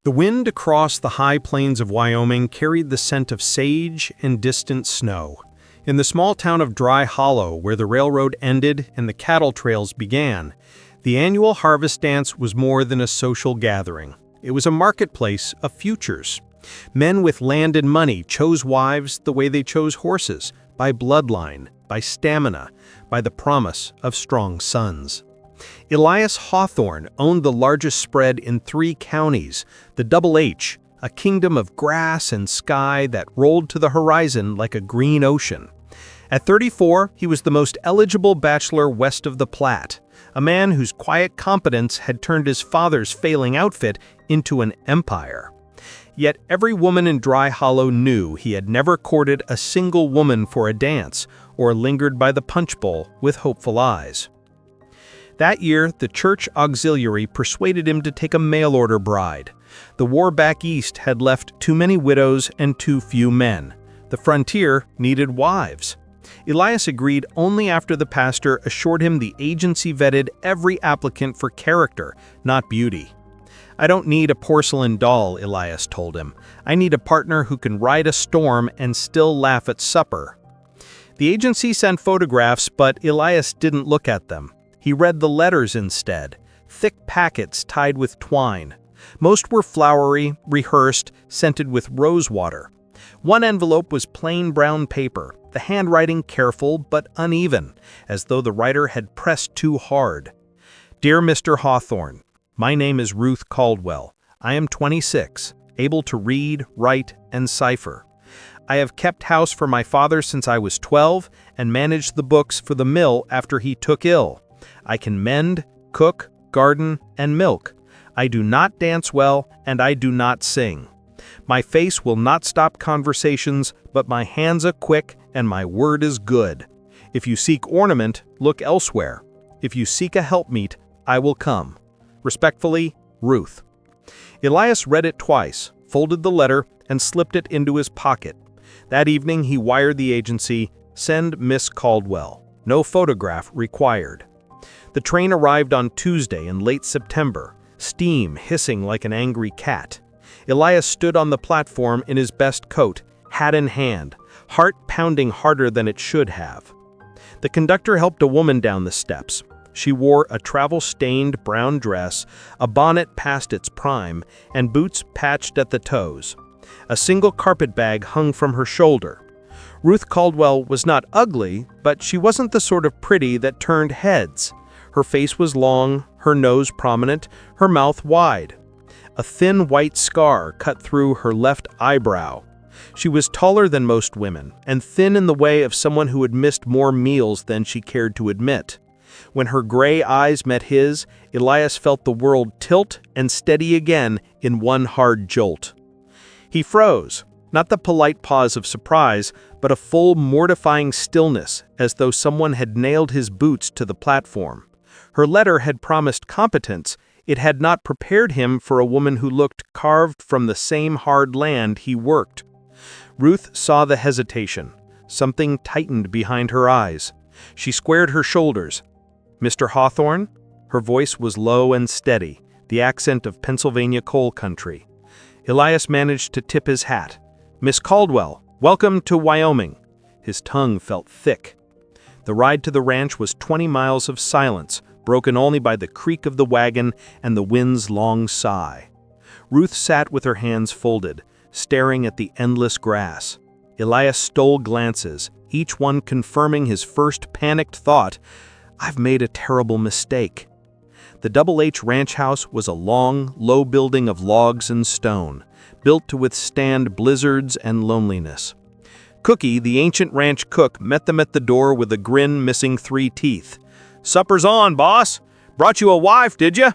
The wind across the high plains of Wyoming carried the scent of sage and distant snow. In the small town of Dry Hollow, where the railroad ended and the cattle trails began, the annual harvest dance was more than a social gathering. It was a marketplace of futures. Men with land and money chose wives the way they chose horses, by bloodline, by stamina, by the promise of strong sons. Elias Hawthorne owned the largest spread in 3 counties, the Double H, a kingdom of grass and sky that rolled to the horizon like a green ocean. At 34, he was the most eligible bachelor west of the Platte, a man whose quiet competence had turned his father's failing outfit into an empire. Yet every woman in Dry Hollow knew he had never courted a single woman for a dance or lingered by the punch bowl with hopeful eyes. That year, the church auxiliary persuaded him to take a mail-order bride. The war back east had left too many widows and too few men. The frontier needed wives. Elias agreed only after the pastor assured him the agency vetted every applicant for character, not beauty. "I don't need a porcelain doll," Elias told him. "I need a partner who can ride a storm and still laugh at supper." The agency sent photographs, but Elias didn't look at them. He read the letters instead, thick packets tied with twine. Most were flowery, rehearsed, scented with rosewater. One envelope was plain brown paper, the handwriting careful but uneven, as though the writer had pressed too hard. "Dear Mr. Hawthorne, my name is Ruth Caldwell. I am 26, able to read, write, and cipher. I have kept house for my father since I was 12 and managed the books for the mill after he took ill. I can mend, cook, garden, and milk. I do not dance well, and I do not sing. My face will not stop conversations, but my hands are quick, and my word is good. If you seek ornament, look elsewhere. If you seek a helpmeet, I will come. Respectfully, Ruth." Elias read it twice, folded the letter, and slipped it into his pocket. That evening he wired the agency, "Send Miss Caldwell. No photograph required." The train arrived on Tuesday in late September, steam hissing like an angry cat. Elias stood on the platform in his best coat, hat in hand, heart pounding harder than it should have. The conductor helped a woman down the steps. She wore a travel-stained brown dress, a bonnet past its prime, and boots patched at the toes. A single carpet bag hung from her shoulder. Ruth Caldwell was not ugly, but she wasn't the sort of pretty that turned heads. Her face was long, her nose prominent, her mouth wide. A thin white scar cut through her left eyebrow. She was taller than most women, and thin in the way of someone who had missed more meals than she cared to admit. When her gray eyes met his, Elias felt the world tilt and steady again in one hard jolt. He froze, not the polite pause of surprise, but a full, mortifying stillness, as though someone had nailed his boots to the platform. Her letter had promised competence. It had not prepared him for a woman who looked carved from the same hard land he worked. Ruth saw the hesitation. Something tightened behind her eyes. She squared her shoulders. "Mr. Hawthorne?" Her voice was low and steady, the accent of Pennsylvania coal country. Elias managed to tip his hat. "Miss Caldwell, welcome to Wyoming." His tongue felt thick. The ride to the ranch was 20 miles of silence, broken only by the creak of the wagon and the wind's long sigh. Ruth sat with her hands folded, staring at the endless grass. Elias stole glances, each one confirming his first panicked thought, "I've made a terrible mistake." The Double H ranch house was a long, low building of logs and stone, built to withstand blizzards and loneliness. Cookie, the ancient ranch cook, met them at the door with a grin missing 3 teeth. "Supper's on, boss. Brought you a wife, did ya?"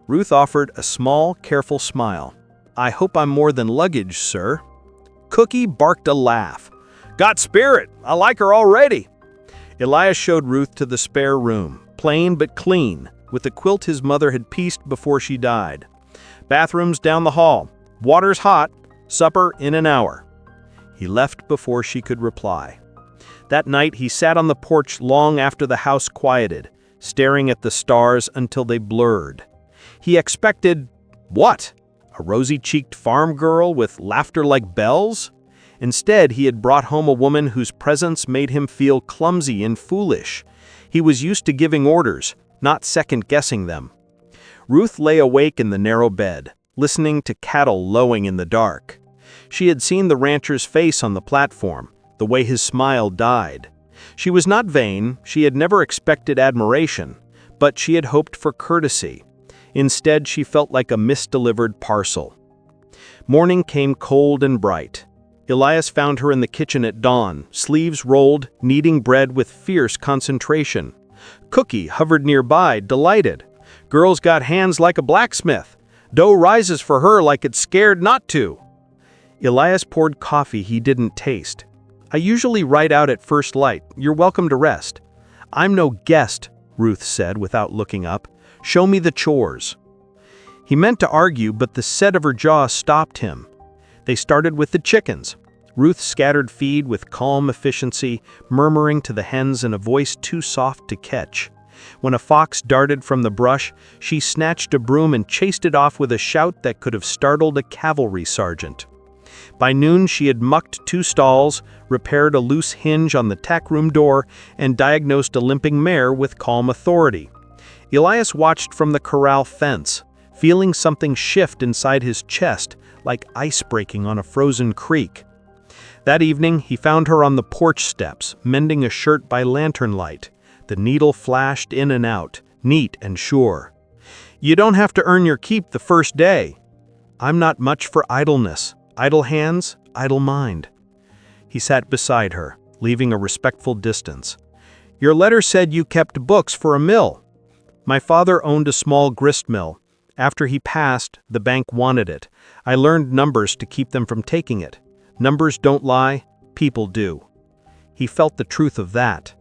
Ruth offered a small, careful smile. "I hope I'm more than luggage, sir." Cookie barked a laugh. "Got spirit. I like her already." Elias showed Ruth to the spare room, plain but clean, with the quilt his mother had pieced before she died. "Bathrooms down the hall. Water's hot. Supper in an hour." He left before she could reply. That night he sat on the porch long after the house quieted, staring at the stars until they blurred. He expected, what? A rosy-cheeked farm girl with laughter like bells? Instead, he had brought home a woman whose presence made him feel clumsy and foolish. He was used to giving orders, not second-guessing them. Ruth lay awake in the narrow bed, listening to cattle lowing in the dark. She had seen the rancher's face on the platform, the way his smile died. She was not vain, she had never expected admiration, but she had hoped for courtesy. Instead, she felt like a misdelivered parcel. Morning came cold and bright. Elias found her in the kitchen at dawn, sleeves rolled, kneading bread with fierce concentration. Cookie hovered nearby, delighted. Girl's got hands like a blacksmith. Dough rises for her like it's scared not to. Elias poured coffee he didn't taste. I usually write out at first light. You're welcome to rest. I'm no guest, Ruth said without looking up. Show me the chores. He meant to argue, but the set of her jaw stopped him. They started with the chickens. Ruth scattered feed with calm efficiency, murmuring to the hens in a voice too soft to catch. When a fox darted from the brush, she snatched a broom and chased it off with a shout that could have startled a cavalry sergeant. By noon, she had mucked 2 stalls, repaired a loose hinge on the tack room door, and diagnosed a limping mare with calm authority. Elias watched from the corral fence, feeling something shift inside his chest, like ice breaking on a frozen creek. That evening, he found her on the porch steps, mending a shirt by lantern light. The needle flashed in and out, neat and sure. You don't have to earn your keep the first day. I'm not much for idleness. Idle hands, idle mind. He sat beside her, leaving a respectful distance. Your letter said you kept books for a mill. My father owned a small grist mill. After he passed, the bank wanted it. I learned numbers to keep them from taking it. Numbers don't lie, people do. He felt the truth of that.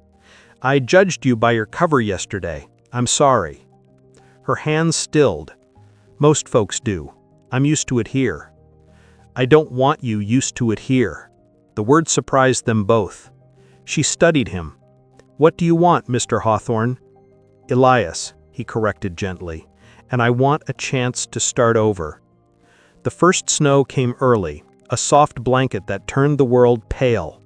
I judged you by your cover yesterday. I'm sorry. Her hands stilled. Most folks do. I'm used to it here. I don't want you used to it here. The word surprised them both. She studied him. What do you want, Mr. Hawthorne? Elias, he corrected gently, and I want a chance to start over. The first snow came early, a soft blanket that turned the world pale.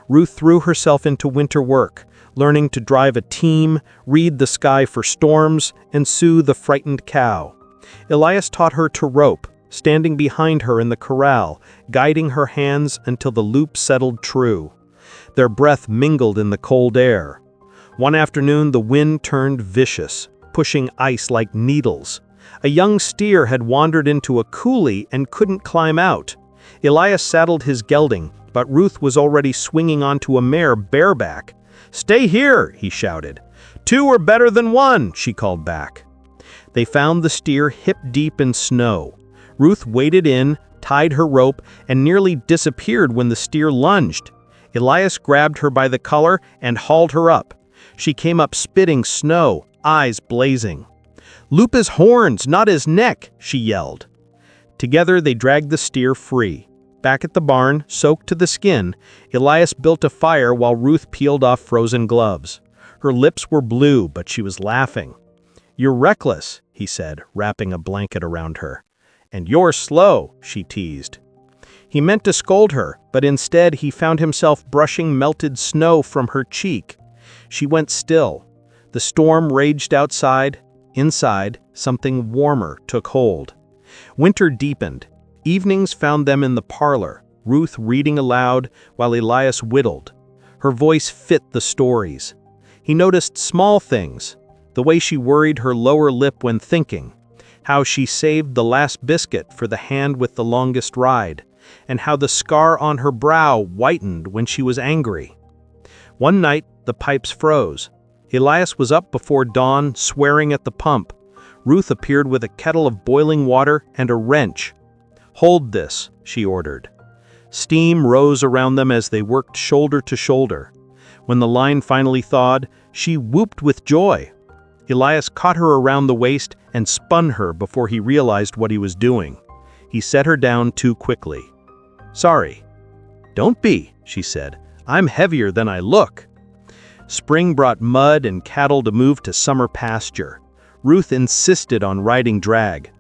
Ruth threw herself into winter work, learning to drive a team, read the sky for storms, and soothe the frightened cow. Elias taught her to rope, standing behind her in the corral, guiding her hands until the loop settled true. Their breath mingled in the cold air. One afternoon, the wind turned vicious, pushing ice like needles. A young steer had wandered into a coulee and couldn't climb out. Elias saddled his gelding, but Ruth was already swinging onto a mare bareback. "Stay here," he shouted. "2 are better than 1, she called back. They found the steer hip-deep in snow. Ruth waded in, tied her rope, and nearly disappeared when the steer lunged. Elias grabbed her by the collar and hauled her up. She came up spitting snow, eyes blazing. "Loop his horns, not his neck," she yelled. Together they dragged the steer free. Back at the barn, soaked to the skin, Elias built a fire while Ruth peeled off frozen gloves. Her lips were blue, but she was laughing. "You're reckless," he said, wrapping a blanket around her. "And you're slow," she teased. He meant to scold her, but instead he found himself brushing melted snow from her cheek. She went still. The storm raged outside. Inside, something warmer took hold. Winter deepened. Evenings found them in the parlor, Ruth reading aloud while Elias whittled. Her voice fit the stories. He noticed small things, the way she worried her lower lip when thinking, how she saved the last biscuit for the hand with the longest ride, and how the scar on her brow whitened when she was angry. One night, the pipes froze. Elias was up before dawn, swearing at the pump. Ruth appeared with a kettle of boiling water and a wrench. "Hold this," she ordered. Steam rose around them as they worked shoulder to shoulder. When the line finally thawed, she whooped with joy. Elias caught her around the waist and spun her before he realized what he was doing. He set her down too quickly. "Sorry." "Don't be," she said. "I'm heavier than I look." Spring brought mud and cattle to move to summer pasture. Ruth insisted on riding drag.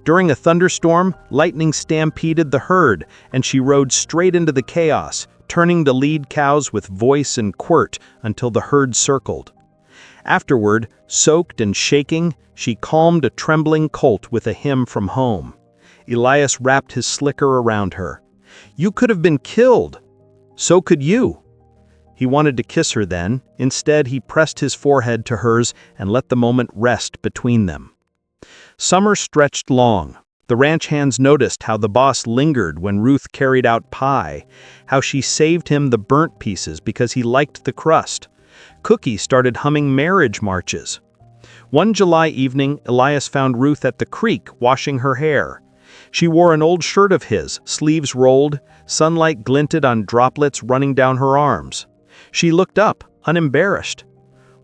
During a thunderstorm, lightning stampeded the herd, and she rode straight into the chaos, turning to lead cows with voice and quirt until the herd circled. Afterward, soaked and shaking, she calmed a trembling colt with a hymn from home. Elias wrapped his slicker around her. "You could have been killed. So could you." He wanted to kiss her then. Instead, he pressed his forehead to hers and let the moment rest between them. Summer stretched long. The ranch hands noticed how the boss lingered when Ruth carried out pie, how she saved him the burnt pieces because he liked the crust. Cookie started humming marriage marches. One July evening, Elias found Ruth at the creek washing her hair. She wore an old shirt of his, sleeves rolled, sunlight glinted on droplets running down her arms. She looked up, unembarrassed.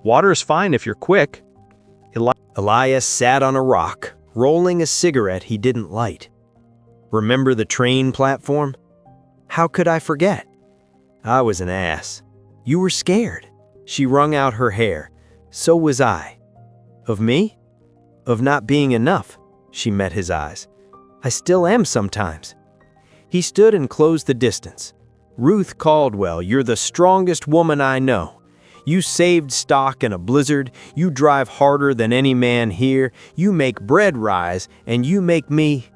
"Water's fine if you're quick." Elias sat on a rock, rolling a cigarette he didn't light. "Remember the train platform? How could I forget? I was an ass. You were scared." She wrung out her hair. "So was I." "Of me? Of not being enough?" She met his eyes. "I still am sometimes." He stood and closed the distance. "Ruth Caldwell, you're the strongest woman I know. You saved stock in a blizzard, you drive harder than any man here, you make bread rise, and you make me—"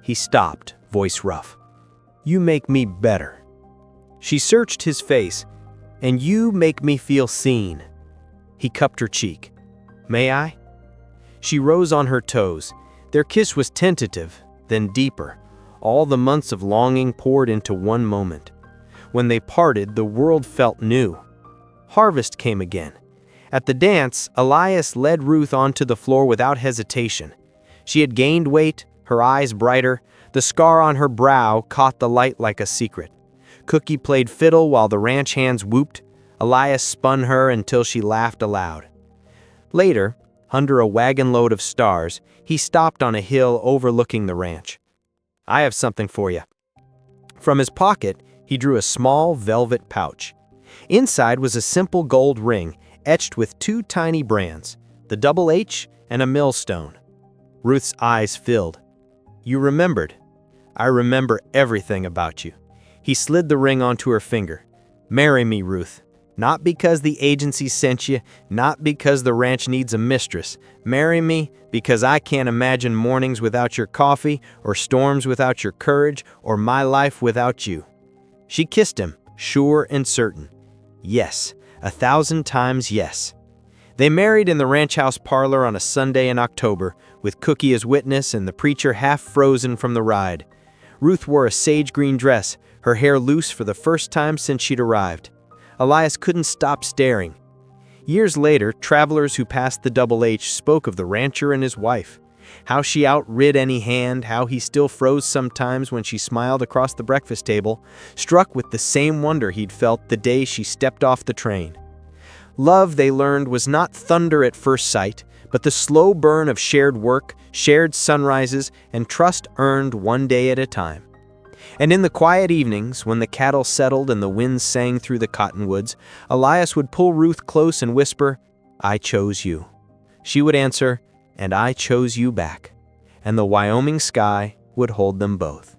He stopped, voice rough. "You make me better." She searched his face. "And you make me feel seen." He cupped her cheek. "May I?" She rose on her toes. Their kiss was tentative, then deeper. All the months of longing poured into one moment. When they parted, the world felt new. Harvest came again. At the dance, Elias led Ruth onto the floor without hesitation. She had gained weight, her eyes brighter. The scar on her brow caught the light like a secret. Cookie played fiddle while the ranch hands whooped. Elias spun her until she laughed aloud. Later, under a wagon load of stars, he stopped on a hill overlooking the ranch. "I have something for you." From his pocket, he drew a small velvet pouch. Inside was a simple gold ring, etched with two tiny brands, the double H and a millstone. Ruth's eyes filled. "You remembered." "I remember everything about you." He slid the ring onto her finger. "Marry me, Ruth. Not because the agency sent you, not because the ranch needs a mistress. Marry me because I can't imagine mornings without your coffee, or storms without your courage, or my life without you." She kissed him, sure and certain. Yes, 1,000 times yes. They married in the ranch house parlor on a Sunday in October, with Cookie as witness and the preacher half frozen from the ride. Ruth wore a sage green dress, her hair loose for the first time since she'd arrived. Elias couldn't stop staring. Years later, travelers who passed the Double H spoke of the rancher and his wife. How she outrid any hand, how he still froze sometimes when she smiled across the breakfast table, struck with the same wonder he'd felt the day she stepped off the train. Love, they learned, was not thunder at first sight, but the slow burn of shared work, shared sunrises, and trust earned one day at a time. And in the quiet evenings, when the cattle settled and the winds sang through the cottonwoods, Elias would pull Ruth close and whisper, "I chose you." She would answer, "And I chose you back." And the Wyoming sky would hold them both.